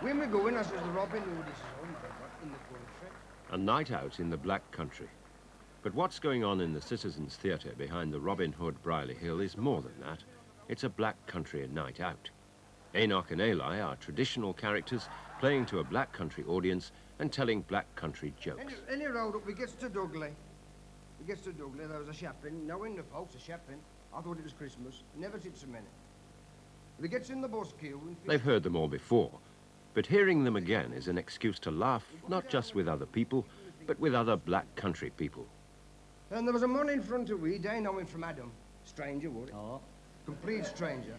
When we go in, I says, the Robin Hood is home in the country. A night out in the Black Country. But what's going on in the Citizens Theatre behind the Robin Hood Brierley Hill is more than that. It's a Black Country night out. Enoch and Eli are traditional characters playing to a Black Country audience and telling Black Country jokes. Any road up, we gets to Dugley. There was a shopping. Now in the folks, a shopping. I thought it was Christmas. Never since a minute. We gets in the bus queue. They've heard them all before, but hearing them again is an excuse to laugh, not just with other people, but with other Black Country people. And there was a man in front of we, they know him from Adam. Stranger, would it? Oh. Complete stranger.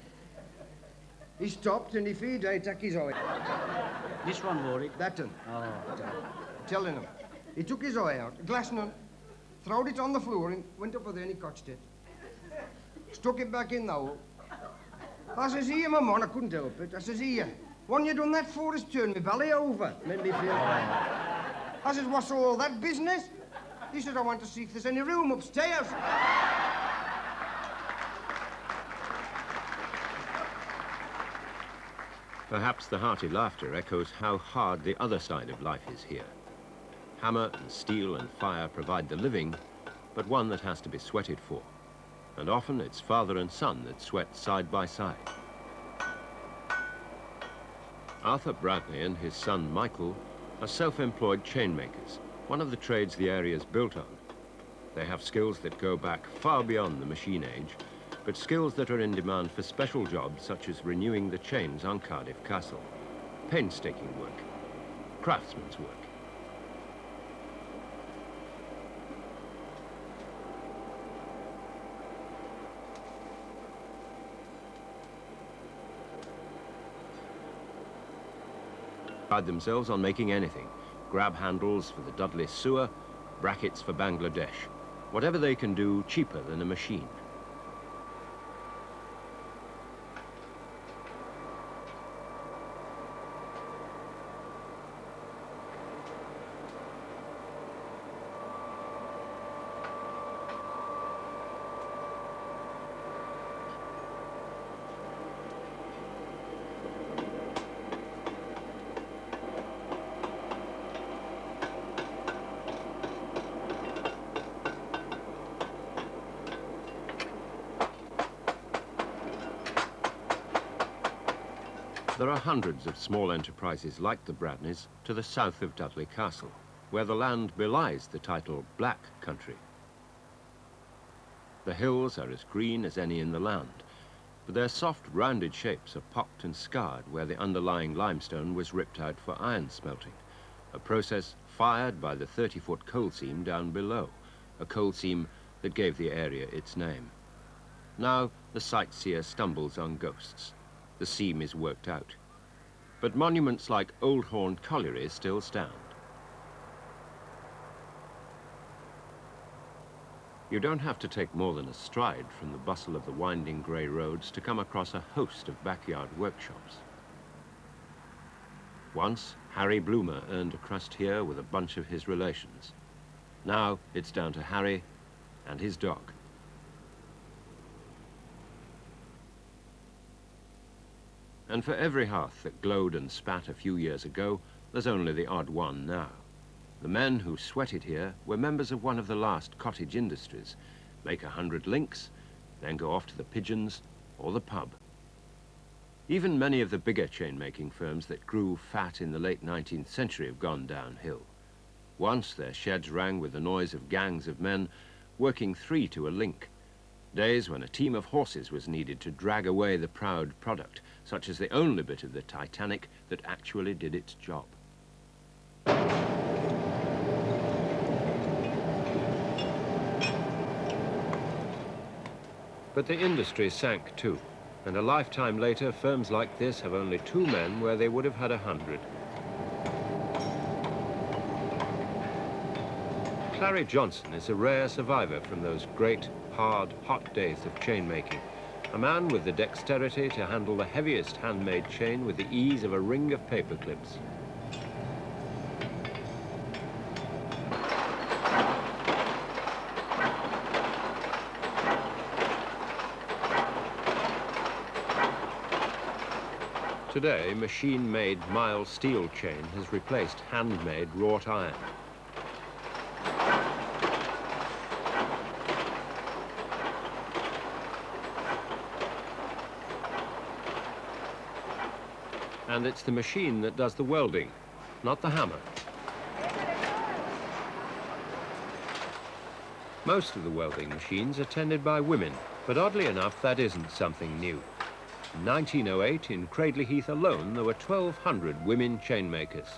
He stopped and if he did, take his eye. This one, Rory? That one. Oh. Telling him. He took his eye out, glass none, throwed it on the floor and went up there and he cotched it. Stuck it back in the hole. I says, here, my man, I couldn't help it. I says, here, when you done that for us, turned me belly over. Made me feel I says, what's all that business? He said, I want to see if there's any room upstairs. Perhaps the hearty laughter echoes how hard the other side of life is here. Hammer and steel and fire provide the living, but one that has to be sweated for. And often it's father and son that sweat side by side. Arthur Bradley and his son Michael are self-employed chain makers, one of the trades the area's built on. They have skills that go back far beyond the machine age, but skills that are in demand for special jobs such as renewing the chains on Cardiff Castle, painstaking work, craftsman's work. Pride themselves on making anything. Grab handles for the Dudley sewer, brackets for Bangladesh. Whatever they can do cheaper than a machine. There are hundreds of small enterprises like the Bradneys to the south of Dudley Castle, where the land belies the title Black Country. The hills are as green as any in the land, but their soft, rounded shapes are pocked and scarred where the underlying limestone was ripped out for iron smelting, a process fired by the 30-foot coal seam down below, a coal seam that gave the area its name. Now the sightseer stumbles on ghosts. The seam is worked out. But monuments like Old Horn Colliery still stand. You don't have to take more than a stride from the bustle of the winding grey roads to come across a host of backyard workshops. Once, Harry Bloomer earned a crust here with a bunch of his relations. Now it's down to Harry and his dog. And for every hearth that glowed and spat a few years ago, there's only the odd one now. The men who sweated here were members of one of the last cottage industries, make 100 links, then go off to the pigeons or the pub. Even many of the bigger chain-making firms that grew fat in the late 19th century have gone downhill. Once their sheds rang with the noise of gangs of men working 3 to a link. Days when a team of horses was needed to drag away the proud product, such as the only bit of the Titanic that actually did its job. But the industry sank too, and a lifetime later, firms like this have only 2 men where they would have had 100. Clary Johnson is a rare survivor from those great, hard, hot days of chain making. A man with the dexterity to handle the heaviest handmade chain with the ease of a ring of paper clips. Today, machine-made mile steel chain has replaced handmade wrought iron. And it's the machine that does the welding, not the hammer. Most of the welding machines are tended by women, but oddly enough, that isn't something new. In 1908, in Cradley Heath alone, there were 1,200 women chainmakers.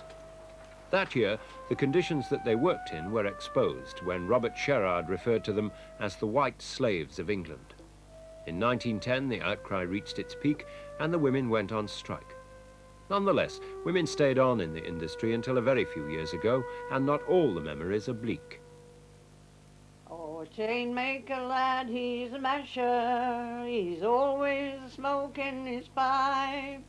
That year, the conditions that they worked in were exposed when Robert Sherard referred to them as the white slaves of England. In 1910, the outcry reached its peak and the women went on strike. Nonetheless, women stayed on in the industry until a very few years ago, and not all the memories are bleak. Oh, chainmaker lad, he's a masher, he's always smoking his pipe,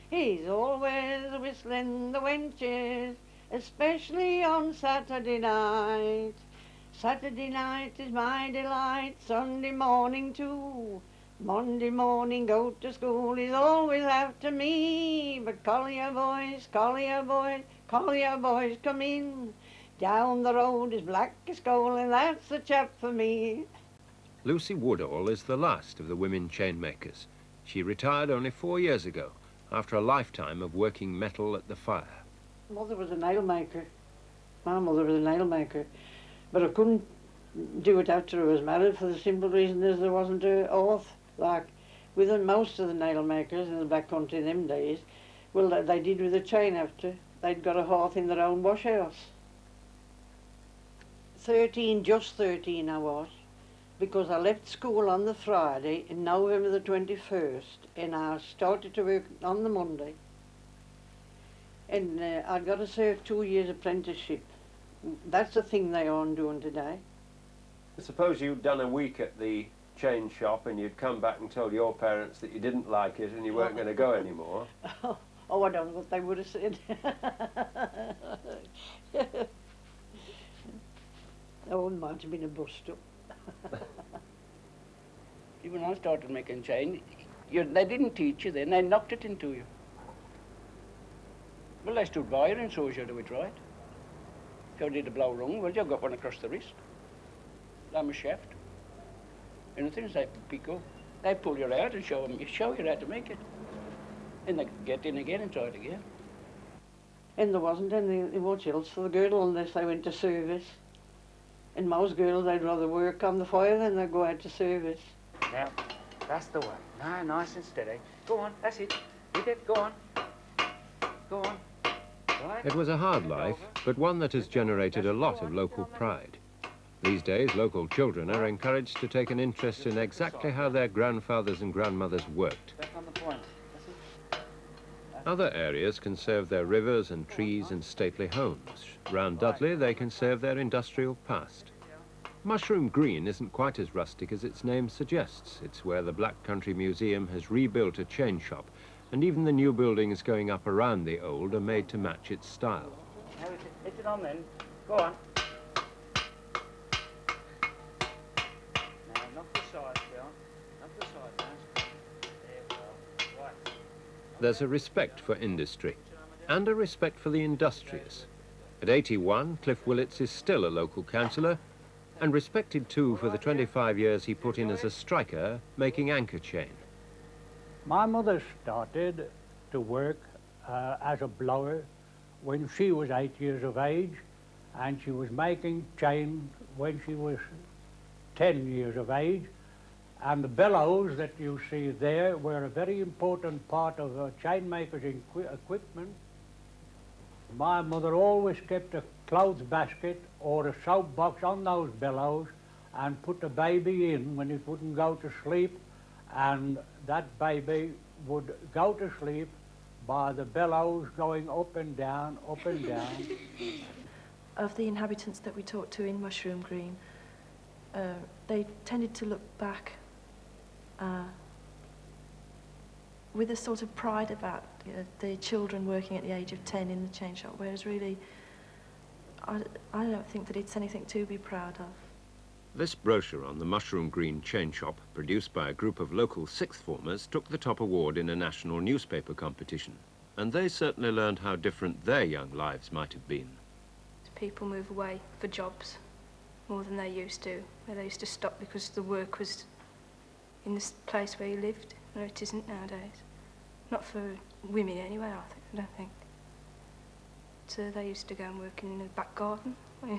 he's always whistling the wenches, especially on Saturday night. Saturday night is my delight, Sunday morning too. Monday morning go to school, he's always after me, but collier boys, collier boys, collier boys come in. Down the road is black as coal, and that's the chap for me. Lucy Woodall is the last of the women chainmakers. She retired only 4 years ago, after a lifetime of working metal at the fire. Mother was a nail maker. My mother was a nail maker, but I couldn't do it after I was married for the simple reason is there wasn't a oath. Like with most of the nail makers in the back country in them days, well, they did with a chain after. They'd got a hearth in their own wash house. 13, just 13 I was, because I left school on the Friday in November the 21st, and I started to work on the Monday. And I'd got to serve 2 years apprenticeship. That's the thing they aren't doing today. Suppose you'd done a week at the chain shop and you'd come back and told your parents that you didn't like it and you weren't going to go anymore. Oh, I don't know what they would have said. Oh, it might have been a bust-up. When I started making chain, they didn't teach you then, they knocked it into you. Well, they stood by you and saw you do it right. If you did a blow wrong, well, you got one across the wrist. I'm a shaft. Anything they pick up, they pull you out and show you how to make it. And they get in again and try it again. And there wasn't anything much else for the girl unless they went to service. And most girls, they'd rather work on the fire than they'd go out to service. Now, that's the way. No, nice and steady. Go on, that's it. Hit it, go on. Go on. Right. It was a hard life, but one that has generated a lot of local pride. These days, local children are encouraged to take an interest in exactly how their grandfathers and grandmothers worked. Back on the point. That's it. Other areas conserve their rivers and trees and stately homes. Round Dudley, they conserve their industrial past. Mushroom Green isn't quite as rustic as its name suggests. It's where the Black Country Museum has rebuilt a chain shop, and even the new buildings going up around the old are made to match its style. Now, hit it on then. Go on. Now, knock the sides down. Knock the sides down. There we go. Right. There's a respect for industry, and a respect for the industrious. At 81, Cliff Willits is still a local councillor, and respected too for the 25 years he put in as a striker, making anchor chain. My mother started to work as a blower when she was 8 years of age, and she was making chain when she was 10 years of age. And the bellows that you see there were a very important part of a chainmaker's equipment. My mother always kept a clothes basket or a soap box on those bellows, and put the baby in when it wouldn't go to sleep, and that baby would go to sleep by the bellows going up and down, up and down. Of the inhabitants that we talked to in Mushroom Green, they tended to look back with a sort of pride about the children working at the age of 10 in the chain shop, whereas really I don't think that it's anything to be proud of. This brochure on the Mushroom Green chain shop, produced by a group of local sixth formers, took the top award in a national newspaper competition, and they certainly learned how different their young lives might have been. People move away for jobs more than they used to, where they used to stop because the work was in this place where you lived. No, it isn't nowadays. Not for women anyway, I don't think. So they used to go and work in the back garden. We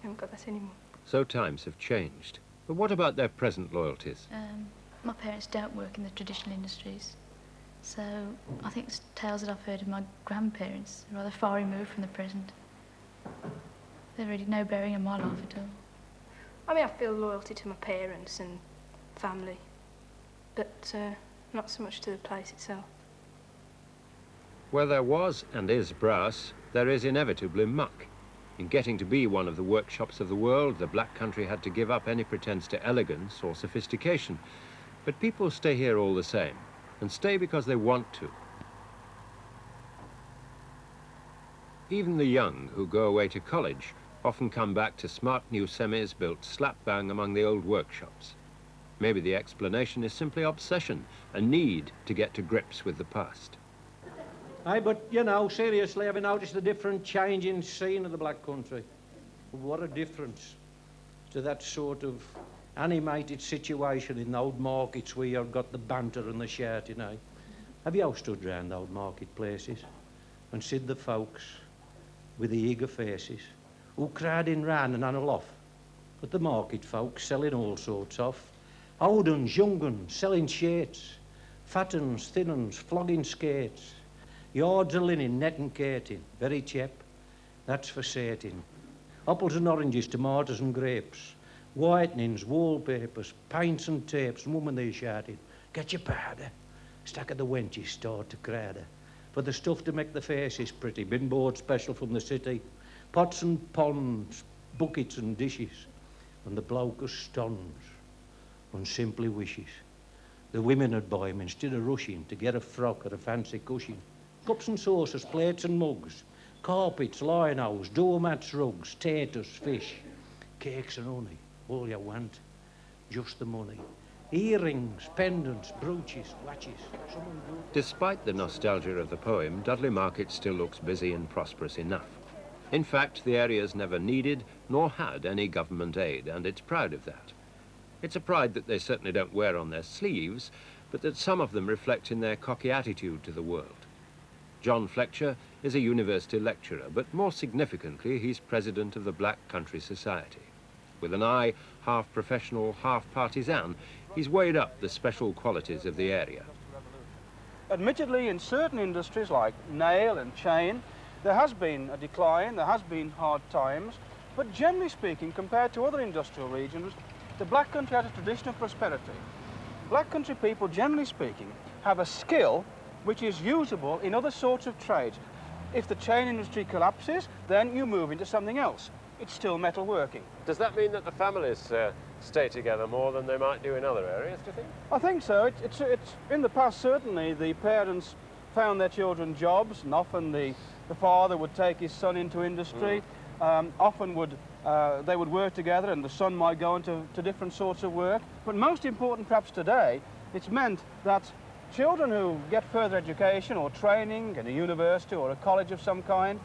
haven't got that anymore. So times have changed. But what about their present loyalties? My parents don't work in the traditional industries, so I think it's tales that I've heard of my grandparents are rather far removed from the present. There's really no bearing on my life at all. I mean, I feel loyalty to my parents and family, but not so much to the place itself. Where there was and is brass, there is inevitably muck. In getting to be one of the workshops of the world, the Black Country had to give up any pretense to elegance or sophistication. But people stay here all the same, and stay because they want to. Even the young who go away to college often come back to smart new semis built slap bang among the old workshops. Maybe the explanation is simply obsession, a need to get to grips with the past. Aye, but, you know, seriously, have you noticed the different changing scene of the Black Country? What a difference to that sort of animated situation in the old markets where you've got the banter and the shouting, eh? Have you all stood round old marketplaces and seen the folks with the eager faces who crowding round and on aloft at the market folks selling all sorts of old uns, young uns, selling shirts, fat uns, thin uns, flogging skates, yards of linen, net and cating, very cheap, that's for sating. Apples and oranges, tomatoes and grapes, whitenings, wallpapers, paints and tapes, and women they shouting, get your powder. Stack of the wenches start to crowd her. For the stuff to make the faces pretty, been bought special from the city, pots and pans, buckets and dishes, and the bloke stuns and simply wishes the women would buy him instead of rushing to get a frock or a fancy cushion. Cups and saucers, plates and mugs, carpets, linos, doormats, rugs, taters, fish, cakes and honey, all you want, just the money. Earrings, pendants, brooches, watches, someone good. Despite the nostalgia of the poem, Dudley Market still looks busy and prosperous enough. In fact, the area's never needed nor had any government aid, and it's proud of that. It's a pride that they certainly don't wear on their sleeves, but that some of them reflect in their cocky attitude to the world. John Fletcher is a university lecturer, but more significantly, he's president of the Black Country Society. With an eye half professional, half partisan, he's weighed up the special qualities of the area. Admittedly, in certain industries like nail and chain, there has been a decline, there has been hard times, but generally speaking, compared to other industrial regions, the Black Country has a tradition of prosperity. Black Country people, generally speaking, have a skill which is usable in other sorts of trades. If the chain industry collapses, then you move into something else. It's still metalworking. Does that mean that the families stay together more than they might do in other areas, do you think? I think so. It's in the past, certainly, the parents found their children jobs, and often the father would take his son into industry. Often they would work together, and the son might go into different sorts of work. But most important, perhaps today, it's meant that children who get further education or training in a university or a college of some kind,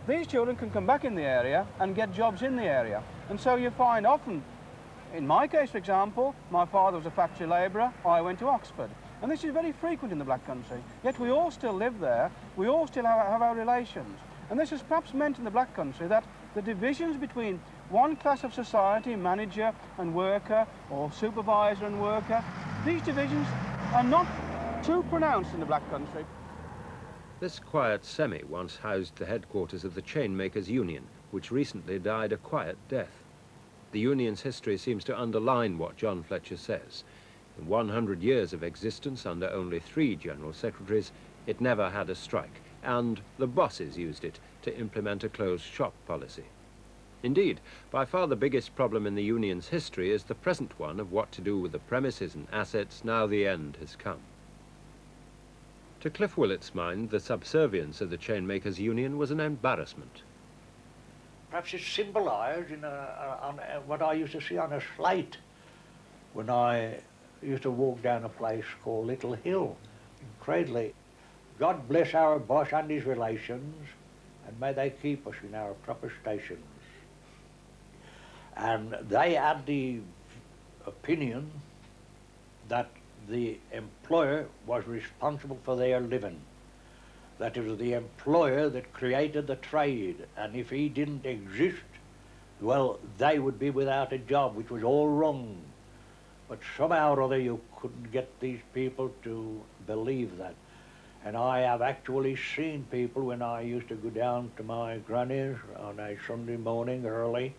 these children can come back in the area and get jobs in the area. And so you find often, in my case, for example, my father was a factory labourer, I went to Oxford. And this is very frequent in the Black Country. Yet we all still live there, we all still have our relations. And this has perhaps meant in the Black Country that the divisions between one class of society, manager and worker, or supervisor and worker, these divisions are not too pronounced in the Black Country. This quiet semi once housed the headquarters of the Chainmakers Union, which recently died a quiet death. the union's history seems to underline what John Fletcher says. In 100 years of existence under only 3 general secretaries, it never had a strike, and the bosses used it to implement a closed shop policy. Indeed, by far the biggest problem in the union's history is the present one of what to do with the premises and assets now the end has come. To Cliff Willett's mind, the subservience of the chainmakers' union was an embarrassment. Perhaps it's symbolised in what I used to see on a slate when I used to walk down a place called Little Hill in Cradley. God bless our boss and his relations, and may they keep us in our proper stations. And they had the opinion that the employer was responsible for their living, that it was the employer that created the trade, and if he didn't exist, well, they would be without a job, which was all wrong. But somehow or other you couldn't get these people to believe that. And I have actually seen people when I used to go down to my granny's on a Sunday morning early,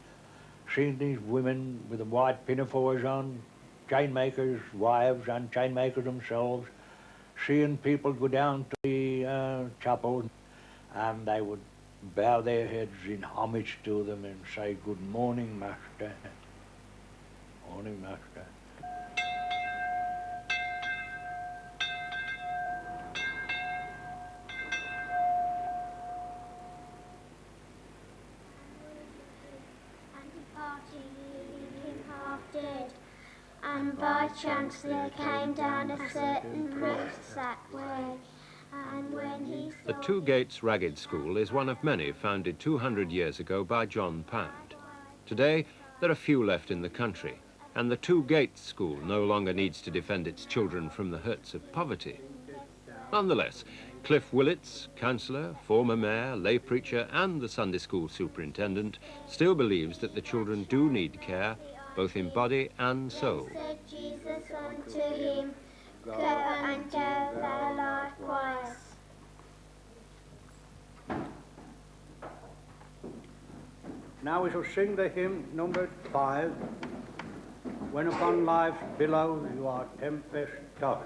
seen these women with the white pinafores on, chainmakers' wives and chainmakers themselves, seeing people go down to the chapel, and they would bow their heads in homage to them and say, "Good morning, Master." Morning, Master. And by chance there came down a certain priest that way, and when he saw The Two Gates Ragged School is one of many founded 200 years ago by John Pound. Today, there are few left in the country, and the Two Gates School no longer needs to defend its children from the hurts of poverty. Nonetheless, Cliff Willets, councillor, former mayor, lay preacher, and the Sunday school superintendent, still believes that the children do need care, both in body and soul. said Jesus unto him, "Go and do thou likewise." Now we shall sing the hymn number 5, "When upon life's billow you are tempest tossed."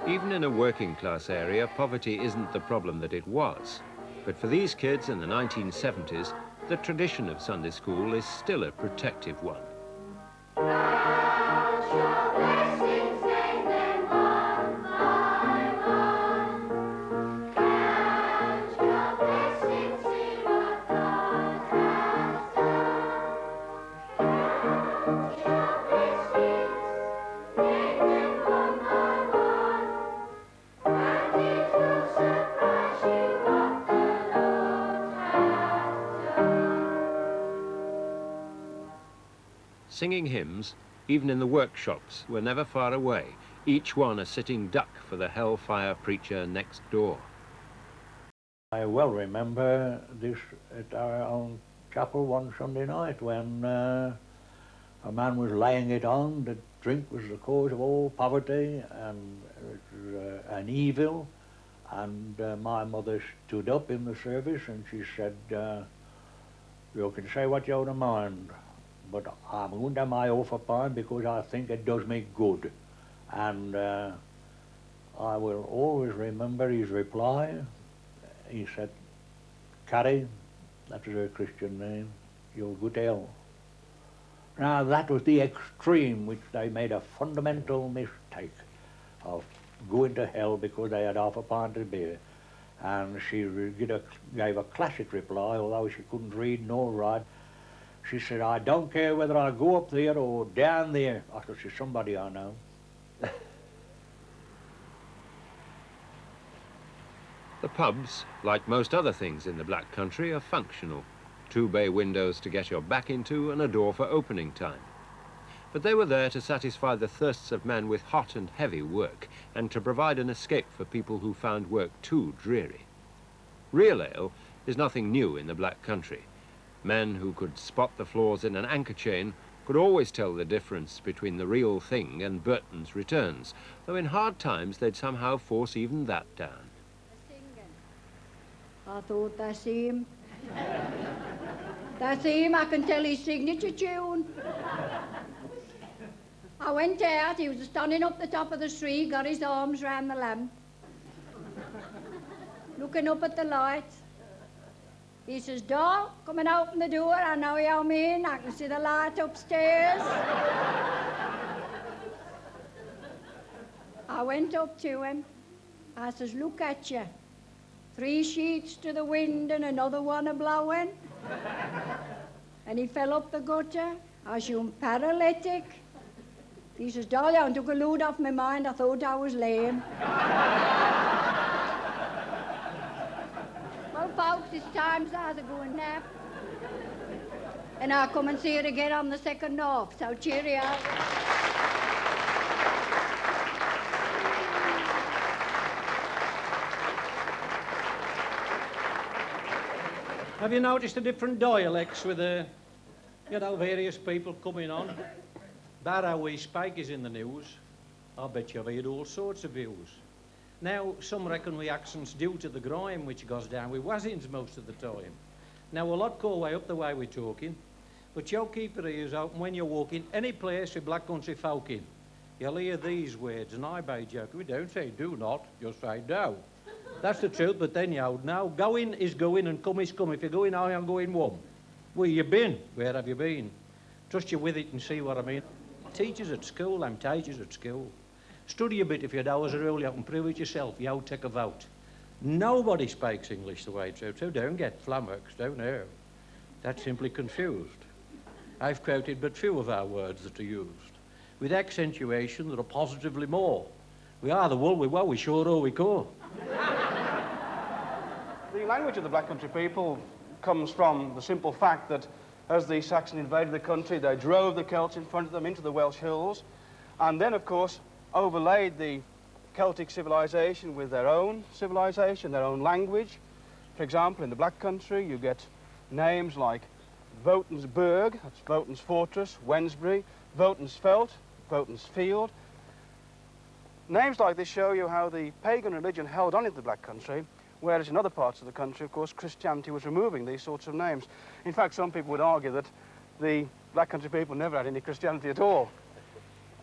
Even in a working class area, poverty isn't the problem that it was. But for these kids in the 1970s, the tradition of Sunday school is still a protective one. Singing hymns, even in the workshops, were never far away, each one a sitting duck for the hellfire preacher next door. I well remember this at our own chapel one Sunday night when a man was laying it on that drink was the cause of all poverty and it was an evil, and my mother stood up in the service and she said, "You can say what you don't mind, but I'm going to my offer pine because I think it does me good." And I will always remember his reply. He said, "Carrie," that was her Christian name, "you'll go to hell." Now that was the extreme which they made a fundamental mistake of going to hell because they had half a pint of beer. And she gave a classic reply, although she couldn't read nor write. She said, "I don't care whether I go up there or down there." I said, "She's somebody I know." The pubs, like most other things in the Black Country, are functional. 2 bay windows to get your back into and a door for opening time. But they were there to satisfy the thirsts of men with hot and heavy work, and to provide an escape for people who found work too dreary. Real ale is nothing new in the Black Country. Men who could spot the flaws in an anchor chain could always tell the difference between the real thing and Burton's returns, though in hard times they'd somehow force even that down. I thought that's him. That's him, I can tell his signature tune. I went out, he was standing up the top of the street, got his arms round the lamp, looking up at the light. He says, "Doll, come and open the door, I know you're in, I can see the light upstairs." I went up to him, I says, "Look at you. 3 sheets to the wind and another one a-blowing." And he fell up the gutter, I shone paralytic. He says, "Dolly, I took a load off my mind, I thought I was lame." Well, folks, it's time I go and nap. And I'll come and see you again on the second half, so cheerio. Have you noticed the different dialects with the, various people coming on? That how we speak is in the news. I bet you've heard all sorts of views. Now, some reckon we accent's due to the grime which goes down with Wazins most of the time. Now, a lot go way up the way we're talking, but you'll keep your ears open when you're walking any place with black country folk in. You'll hear these words, and I by joke, we don't say do not, you say do. That's the truth, but then you know, going is going and come is come. If you're going high, I'm going one. Where you been? Where have you been? Trust you with it and see what I mean. Teachers at school, I'm teachers at school. Study a bit if your hours are early, you can prove it yourself, you take a vote. Nobody speaks English the way it's out, so don't get flummoxed, don't know. That's simply confused. I've quoted but few of our words that are used, with accentuation that are positively more. We are the wool, we sure are, we go. The language of the Black Country people comes from the simple fact that as the Saxons invaded the country, they drove the Celts in front of them into the Welsh hills, and then, of course, overlaid the Celtic civilization with their own civilization, their own language. For example, in the Black Country, you get names like Votensburg, that's Voten's Fortress, Wensbury, Votensfeld, Voten's Field. Names like this show you how the pagan religion held on in the Black Country, whereas in other parts of the country, of course, Christianity was removing these sorts of names. In fact, some people would argue that the Black Country people never had any Christianity at all.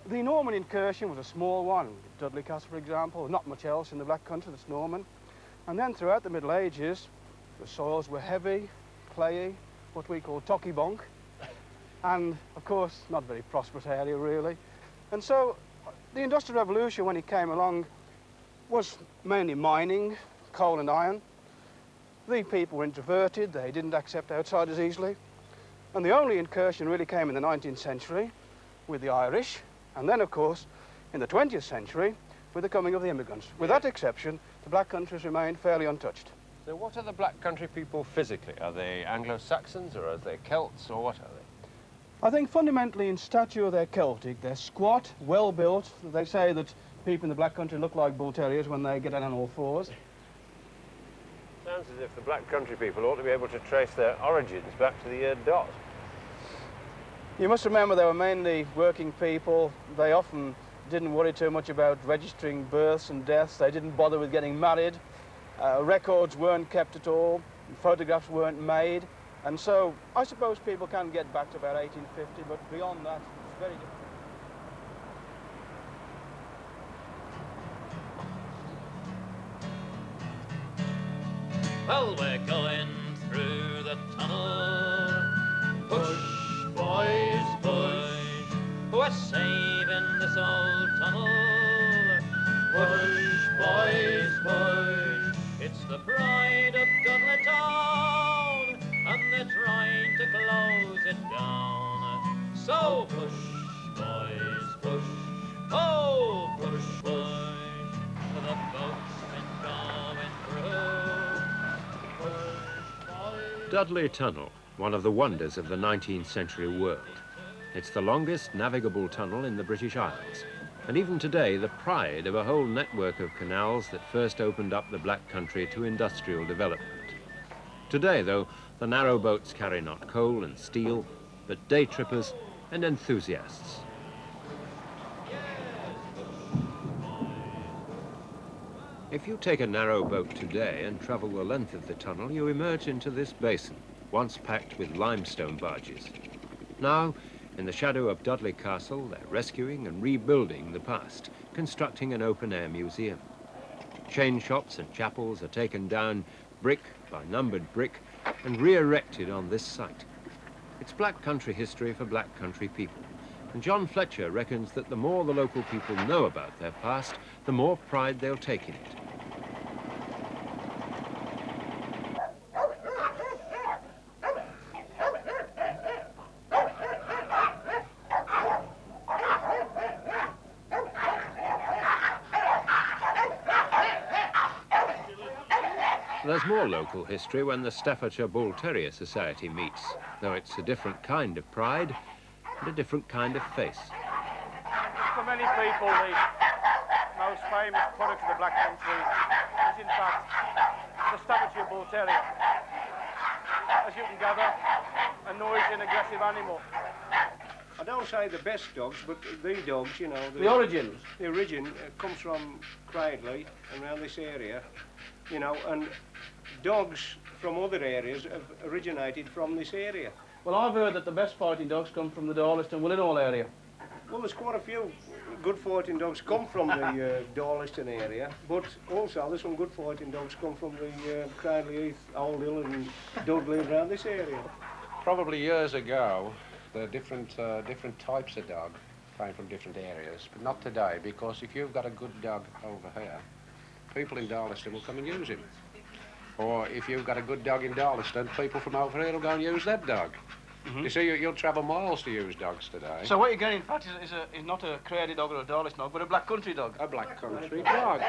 The Norman incursion was a small one. Dudley Castle, for example, not much else in the Black Country that's Norman. And then throughout the Middle Ages, the soils were heavy, clayey, what we call tocky-bonk, and, of course, not a very prosperous area, really. And so the Industrial Revolution, when it came along, was mainly mining, coal and iron. The people were introverted, they didn't accept outsiders easily. And the only incursion really came in the 19th century with the Irish, and then, of course, in the 20th century with the coming of the immigrants. With that exception, the Black Countries remained fairly untouched. So what are the Black Country people physically? Are they Anglo-Saxons or are they Celts or what are they? I think fundamentally in stature they're Celtic. They're squat, well-built. They say that people in the Black Country look like bull terriers when they get out on all fours. Sounds as if the Black Country people ought to be able to trace their origins back to the year dot. You must remember they were mainly working people. They often didn't worry too much about registering births and deaths. They didn't bother with getting married. Records weren't kept at all. Photographs weren't made. And so I suppose people can get back to about 1850, but beyond that, it's very difficult. Well, we're going through the tunnel. Push, boys, push. We're saving this old tunnel. Push, boys, push. It's the pride of Dudley Town, and they're trying to close it down. So push, boys, push. Oh, push, push. The boat's been going through. Dudley Tunnel, one of the wonders of the 19th century world. It's the longest navigable tunnel in the British Isles, and even today the pride of a whole network of canals that first opened up the Black Country to industrial development. Today, though, the narrow boats carry not coal and steel, but day trippers and enthusiasts. If you take a narrow boat today and travel the length of the tunnel, you emerge into this basin, once packed with limestone barges. Now, in the shadow of Dudley Castle, they're rescuing and rebuilding the past, constructing an open-air museum. Chain shops and chapels are taken down brick by numbered brick and re-erected on this site. It's black country history for black country people. And John Fletcher reckons that the more the local people know about their past, the more pride they'll take in it. There's more local history when the Staffordshire Bull Terrier Society meets, though it's a different kind of pride and a different kind of face. For many people, the most famous product of the Black Country is in fact the Staffordshire Bull Terrier. As you can gather, a noisy and aggressive animal. I don't say the best dogs, but the dogs, you know. The origins? The origin comes from Cradley and around this area, you know, and dogs from other areas have originated from this area. Well, I've heard that the best fighting dogs come from the Darlington and Willenhall area. Well, there's quite a few good fighting dogs come from the Darlington area, but also there's some good fighting dogs come from the Cradley Heath, Old Hill and Dudley around this area. Probably years ago, the different types of dog came from different areas, but not today, because if you've got a good dog over here, people in Darlington will come and use him. Or if you've got a good dog in Darlington, people from over here will go and use that dog. Mm-hmm. You see, you'll travel miles to use dogs today. So what you're getting, in fact, is not a Cradley dog or a Darlington dog, but a black country dog. A black country dog.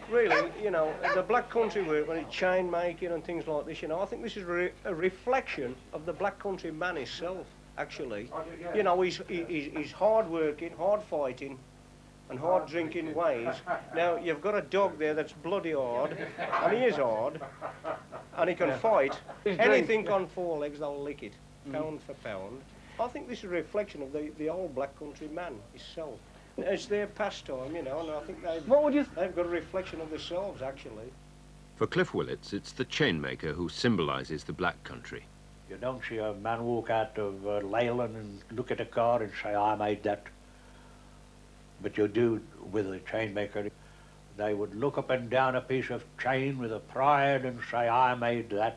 Really, you know, the black country work, when it's chain making and things like this, you know, I think this is a reflection of the black country man himself, actually. You know, he's hard working, hard fighting, and hard drinking ways. Now, you've got a dog there that's bloody hard, and he is hard, and he can fight. Anything on four legs, they'll lick it, pound for pound. I think this is a reflection of the old black country man himself. It's their pastime, you know, and I think they've got a reflection of themselves, actually. For Cliff Willits, it's the chainmaker who symbolises the black country. You don't see a man walk out of Leyland and look at a car and say, I made that. But you do with a chainmaker. They would look up and down a piece of chain with a pride and say, I made that.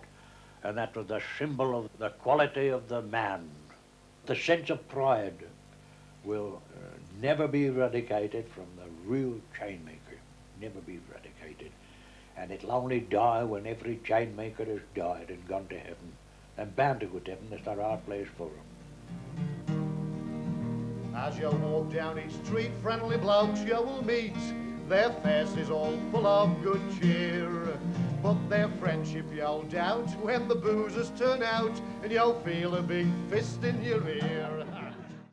And that was the symbol of the quality of the man. The sense of pride will never be eradicated from the real chainmaker, never be eradicated. And it'll only die when every chainmaker has died and gone to heaven. And bound to go to heaven, it's the right place for them. As you walk down each street, friendly blokes you will meet. Their faces all full of good cheer. But their friendship you'll doubt when the boozers turn out and you'll feel a big fist in your ear.